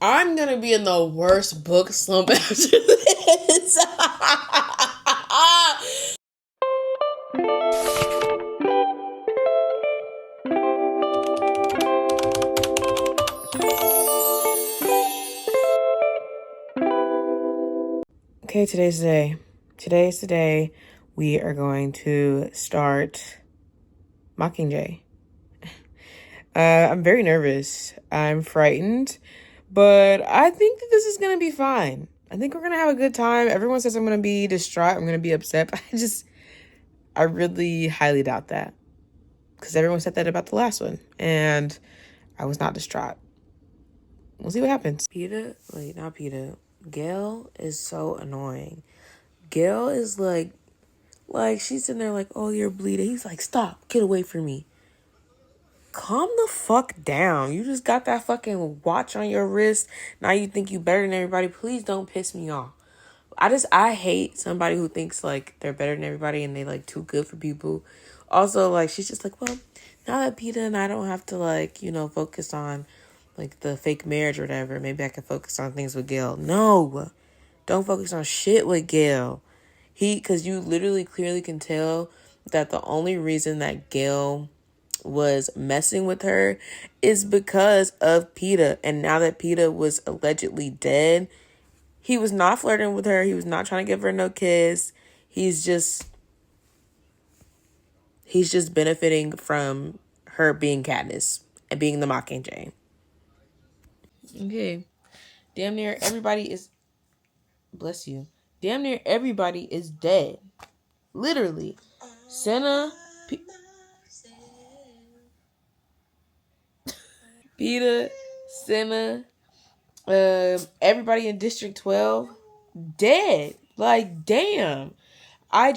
I'm gonna be in the worst book slump after this. Okay, today's the day. Today's the day we are going to start Mockingjay. I'm very nervous. I'm frightened, but I think that this is gonna be fine. I think we're gonna have a good time. Everyone says I'm gonna be distraught. I'm gonna be upset. But I really highly doubt that because everyone said that about the last one, and I was not distraught. We'll see what happens. Not Peter. Gail is so annoying. Gail is like she's in there like, oh, you're bleeding. He's like, stop, get away from me. Calm the fuck down. You just got that fucking watch on your wrist. Now you think you better than everybody. Please don't piss me off. I hate somebody who thinks like they're better than everybody and they like too good for people. Also, like, she's just like, well, now that Peter and I don't have to like, focus on like the fake marriage or whatever, maybe I can focus on things with Gail. No, don't focus on shit with Gail. Because you literally clearly can tell that the only reason that Gail was messing with her is because of Peter. And now that Peter was allegedly dead, he was not flirting with her. He was not trying to give her no kiss. He's just benefiting from her being Katniss and being the Mockingjay. Okay. Damn near everybody is, bless you. Damn near everybody is dead. Literally. Senna, Peter, Senna, everybody in District 12 dead. Like, damn. I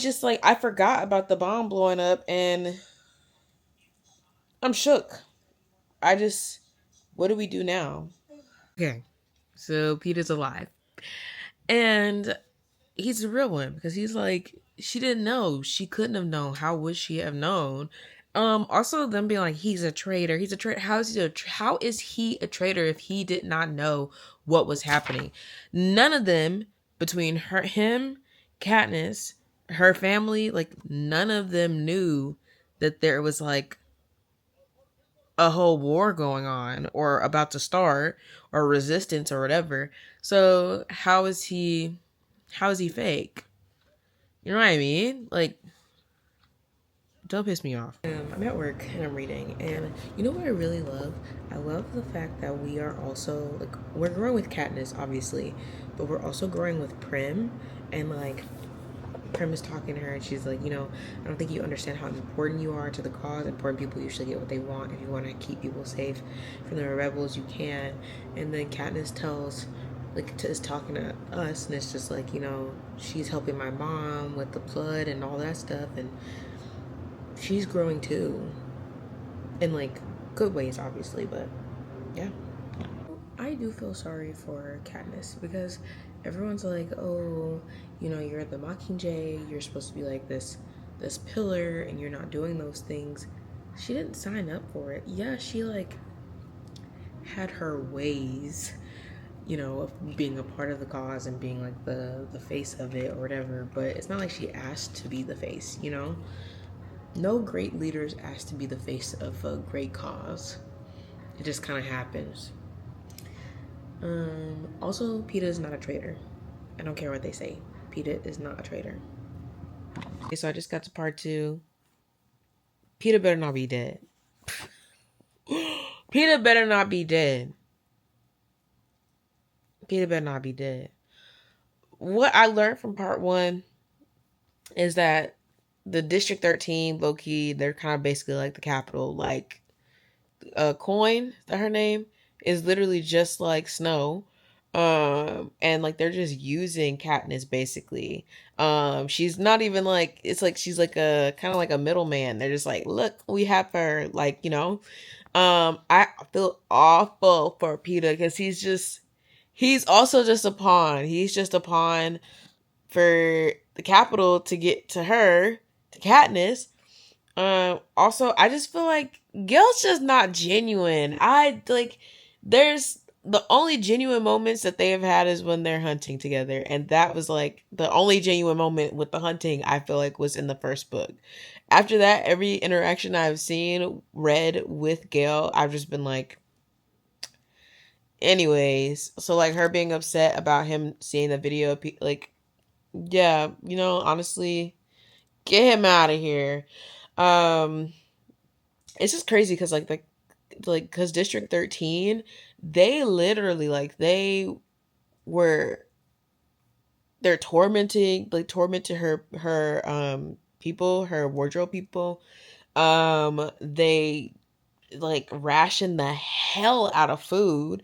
forgot about the bomb blowing up and I'm shook. What do we do now? Okay, so Peter's alive. And he's a real one because he's like, she didn't know. She couldn't have known. How would she have known? Also them being like, he's a traitor. He's a traitor. How is he a traitor if he did not know what was happening? None of them, between him, Katniss, her family, like none of them knew that there was like a whole war going on or about to start or resistance or whatever. So how is he fake? You know what I mean? Like, don't piss me off. I'm at work and I'm reading, and you know what I really love? I love the fact that we are also like, we're growing with Katniss, obviously, but we're also growing with Prim, and like Prim is talking to her, and she's like, I don't think you understand how important you are to the cause. Important people usually get what they want. If you want to keep people safe from the rebels, you can. And then Katniss is talking to us, and it's just like, she's helping my mom with the blood and all that stuff, and she's growing too, in like good ways, obviously, but yeah. I do feel sorry for Katniss because everyone's like, oh, you're the Mockingjay, you're supposed to be like this pillar, and you're not doing those things. She didn't sign up for it. Yeah, she like had her ways, of being a part of the cause and being like the face of it or whatever, but it's not like she asked to be the face. No great leaders ask to be the face of a great cause. It just kind of happens. Also, Peeta is not a traitor. I don't care what they say. Peeta is not a traitor. Okay, so I just got to part 2. Peeta better not be dead. Peeta better not be dead. Peeta better not be dead. What I learned from part 1 is that the District 13, low-key, they're kind of basically like the Capitol. Like, Coin, is that her name? Is literally just like Snow. And like they're just using Katniss basically. She's not even like, it's like she's like a kind of like a middleman. They're just like, look, we have her, like, I feel awful for Peter because he's also just a pawn. He's just a pawn for the Capitol to get to her, to Katniss. Also, I just feel like Gail's just not genuine. There's the only genuine moments that they have had is when they're hunting together, and that was like the only genuine moment with the hunting I feel like was in the first book. After that, every interaction I've seen read with Gail, I've just been like, anyways. So like her being upset about him seeing the video, like, yeah, honestly, get him out of here. Um, it's just crazy because because District 13, they literally were they're tormented her people, her wardrobe people. They like ration the hell out of food,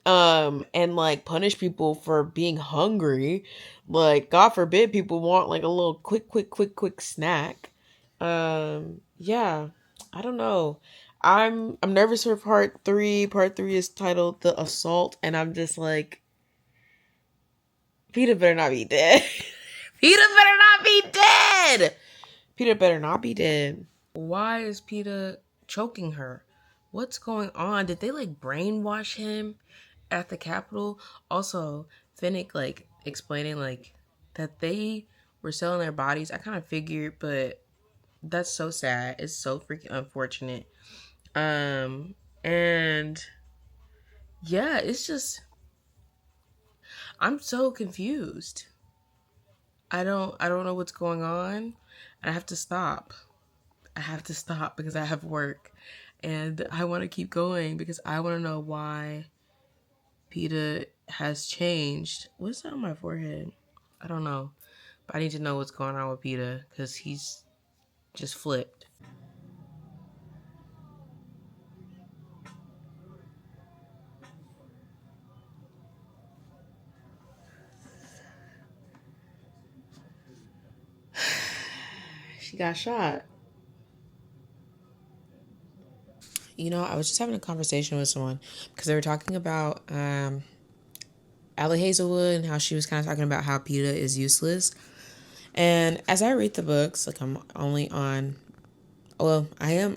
and like punish people for being hungry. Like, God forbid people want like a little quick snack. Yeah, I don't know. I'm nervous for part 3. Part 3 is titled The Assault, and I'm just like, Peter better not be dead. Peter better not be dead. Peter better not be dead. Why is Peter choking her? What's going on? Did they like brainwash him at the Capitol? Also, Finnick like explaining like that they were selling their bodies. I kind of figured, but that's so sad. It's so freaking unfortunate. And yeah, it's just, I'm so confused. I don't know what's going on. I have to stop. I have to stop because I have work, and I want to keep going because I want to know why PETA has changed. What's that on my forehead? I don't know, but I need to know what's going on with PETA because he's just flipped. She got shot. I was just having a conversation with someone because they were talking about Allie Hazelwood and how she was kind of talking about how PETA is useless. And as I read the books, like I am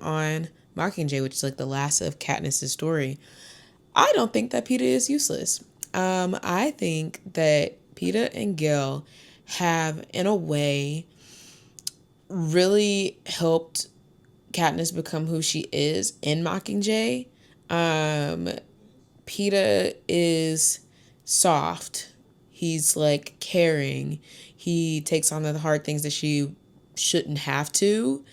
on Mockingjay, which is like the last of Katniss's story. I don't think that PETA is useless. I think that PETA and Gil have, in a way, really helped Katniss become who she is in Mockingjay. PETA is soft. He's like caring. He takes on the hard things that she shouldn't have to,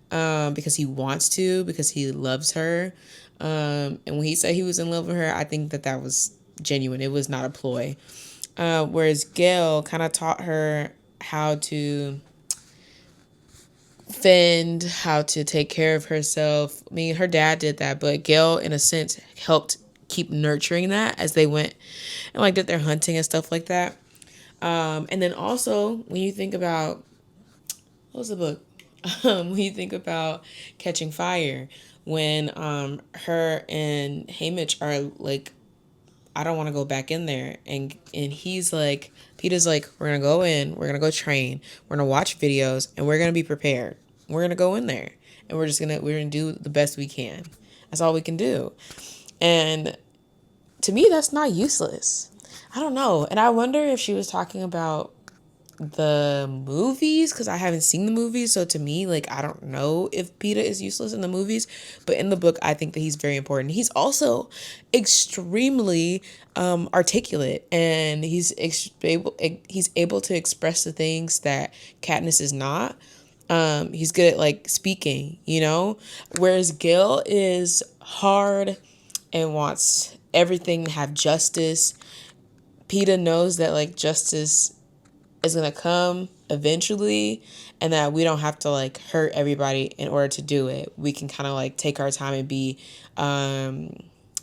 because he wants to, because he loves her. And when he said he was in love with her, I think that was genuine. It was not a ploy. Whereas Gail kind of taught her how to fend, how to take care of herself. I mean, her dad did that, but Gail, in a sense, helped keep nurturing that as they went and like did their hunting and stuff like that. And then also, when you think about, what was the book? When you think about Catching Fire, when her and Haymitch are like, I don't want to go back in there, and he's like, Peter's like, we're gonna go in, we're gonna go train, we're gonna watch videos, and we're gonna be prepared. We're gonna go in there, and we're gonna do the best we can. That's all we can do. And to me, that's not useless. I don't know, and I wonder if she was talking about the movies, because I haven't seen the movies, so to me, like, I don't know if PETA is useless in the movies, but in the book I think that he's very important. He's also extremely articulate, and he's able to express the things that Katniss is not. He's good at like speaking, whereas Gil is hard and wants everything to have justice. PETA knows that like justice is going to come eventually, and that we don't have to like hurt everybody in order to do it. We can kind of like take our time and be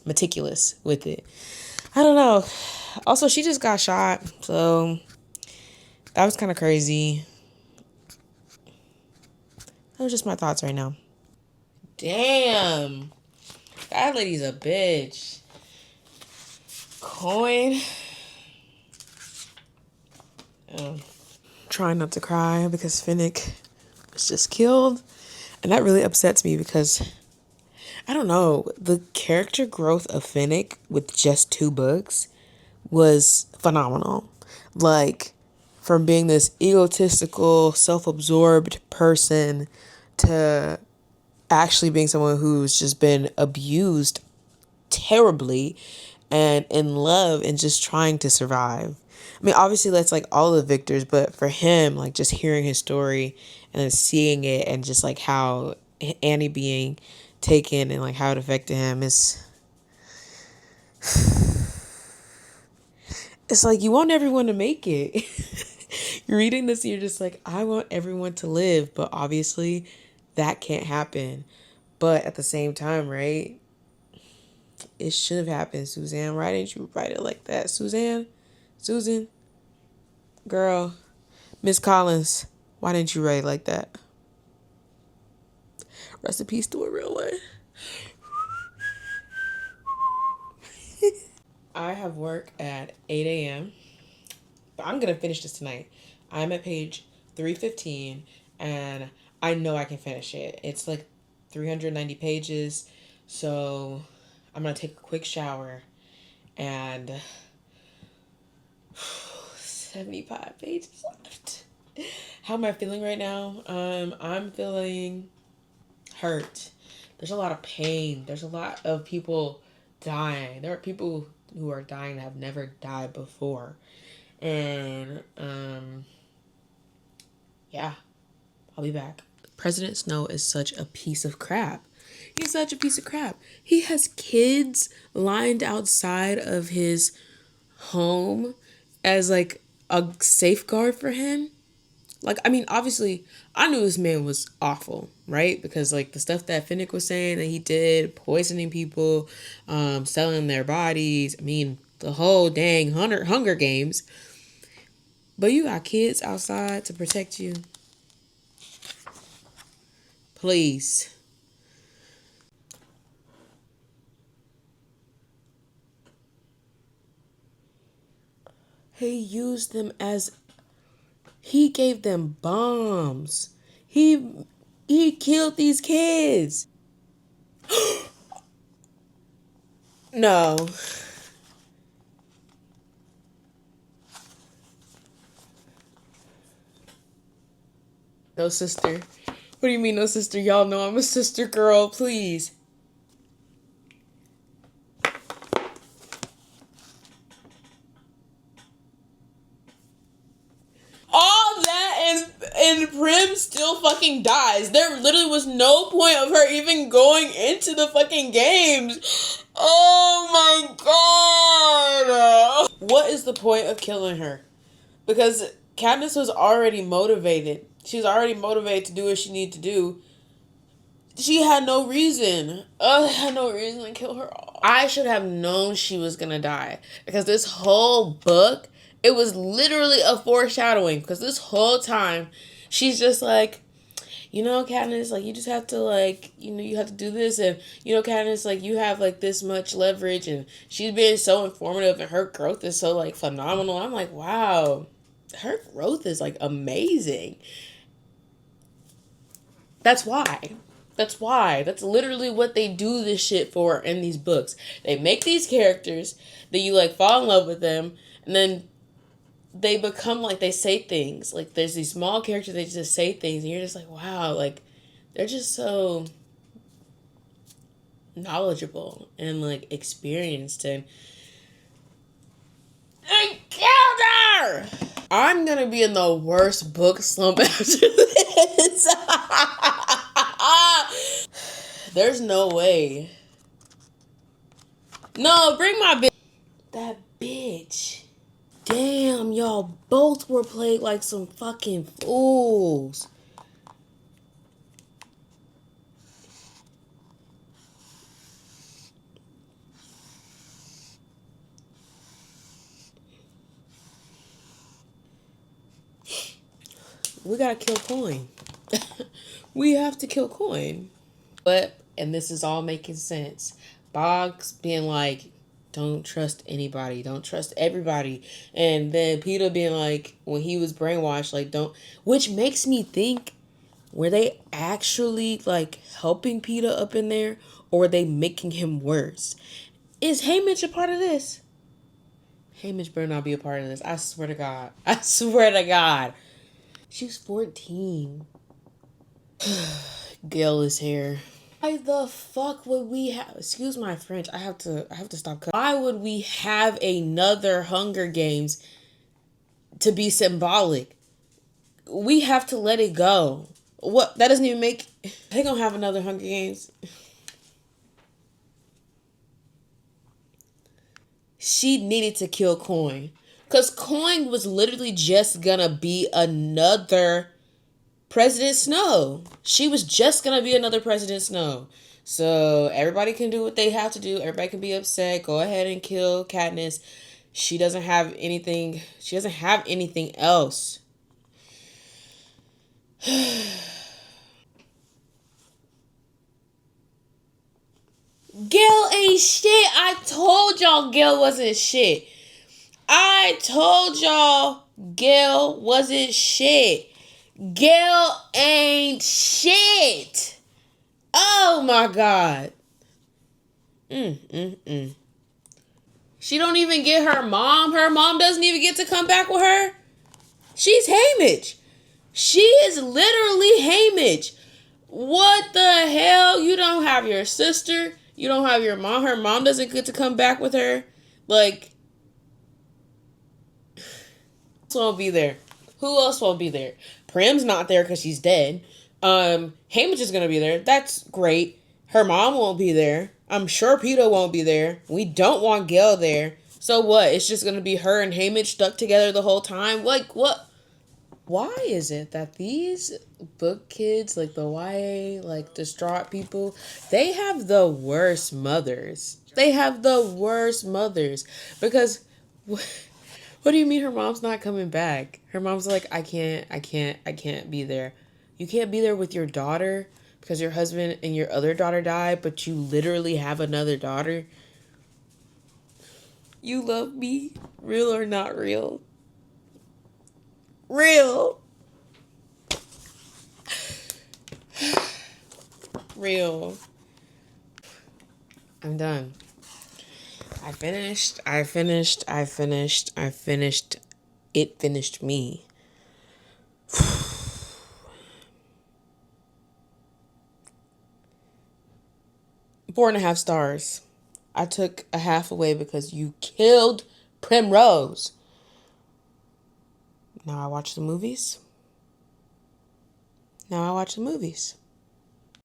meticulous with it. I don't know. Also, she just got shot, so that was kind of crazy. That was just my thoughts right now. Damn, that lady's a bitch. Coin. Trying not to cry because Finnick was just killed. And that really upsets me because I don't know. The character growth of Finnick with just 2 books was phenomenal. Like, from being this egotistical, self absorbed person to actually being someone who's just been abused terribly and in love and just trying to survive. I mean, obviously, that's like all the victors, but for him, like just hearing his story and then seeing it and just like how Annie being taken and like how it affected him is, it's like you want everyone to make it. You're reading this and you're just like, I want everyone to live, but obviously that can't happen. But at the same time, right? It should have happened, Suzanne. Why didn't you write it like that? Susan, girl, Miss Collins, why didn't you write it like that? Rest in peace to a real one. I have work at 8 a.m. But I'm going to finish this tonight. I'm at page 315 and I know I can finish it. It's like 390 pages. So I'm going to take a quick shower and 75 pages left. How am I feeling right now? I'm feeling hurt. There's a lot of pain. There's a lot of people dying. There are people who are dying that have never died before. And yeah, I'll be back. President Snow is such a piece of crap. He's such a piece of crap. He has kids lined outside of his home as like a safeguard for him. Like, I mean, obviously, I knew this man was awful, right? Because, like, the stuff that Finnick was saying that he did, poisoning people, selling their bodies, I mean, the whole dang Hunger Games. But you got kids outside to protect you. Please. He used them as... He gave them bombs. He killed these kids. No. No, sister. What do you mean, no, sister? Y'all know I'm a sister girl. Please. All that and Prim still fucking dies. There literally was no point of her even going into the fucking games. Oh my god. What is the point of killing her? Because Katniss was already motivated. She was already motivated to do what she needed to do. She had no reason. Had no reason to kill her off. I should have known she was gonna die. Because this whole book, it was literally a foreshadowing. Because this whole time, she's just like, you know, Katniss, like, you just have to, like, you know, you have to do this. And, you know, Katniss, like, you have, like, this much leverage. And she's been so informative. And her growth is so, like, phenomenal. I'm like, wow. Her growth is, like, amazing. That's why. That's why. That's literally what they do this shit for in these books. They make these characters that you like fall in love with them, and then they become like they say things. Like there's these small characters that just say things, and you're just like, wow, like they're just so knowledgeable and like experienced and killed her. I'm gonna be in the worst book slump after this. There's no way. No, bring my bitch. That bitch. Damn, y'all both were played like some fucking fools. We gotta kill Coin. We have to kill Coin. But, and this is all making sense, Boggs being like, don't trust anybody, don't trust everybody. And then Peter being like, when he was brainwashed, like, don't, which makes me think Were they actually like helping Peter up in there, or were they making him worse? Is Haymitch a part of this? Haymitch better not be a part of this. I swear to God. I swear to God. She was 14. Gail is here. Why the fuck would we have, excuse my French, I have to stop. Why would we have another Hunger Games to be symbolic? We have to let it go. What, that doesn't even make, they gonna have another Hunger Games. She needed to kill Coin. Because Coin was literally just gonna be another President Snow. She was just gonna be another President Snow. So everybody can do what they have to do. Everybody can be upset. Go ahead and kill Katniss. She doesn't have anything. She doesn't have anything else. Gil ain't shit. I told y'all Gil wasn't shit. I told y'all Gil wasn't shit. Gil ain't shit. Oh my God. She don't even get her mom. Her mom doesn't even get to come back with her. She's Haymitch. She is literally Haymitch. What the hell? You don't have your sister. You don't have your mom. Her mom doesn't get to come back with her. Like, who else won't be there? Who else won't be there? Prim's not there because she's dead. Haymitch is gonna be there. That's great. Her mom won't be there. I'm sure Peter won't be there. We don't want Gail there. So what? It's just gonna be her and Haymitch stuck together the whole time? Like, what? Why is it that these book kids, like the YA, like distraught people, they have the worst mothers? They have the worst mothers. Because what do you mean her mom's not coming back? Her mom's like, I can't be there. You can't be there with your daughter because your husband and your other daughter died, but you literally have another daughter. You love me, real or not real? Real. Real. I'm done. I finished. It finished me. 4.5 stars. I took a half away because you killed Primrose. Now I watch the movies.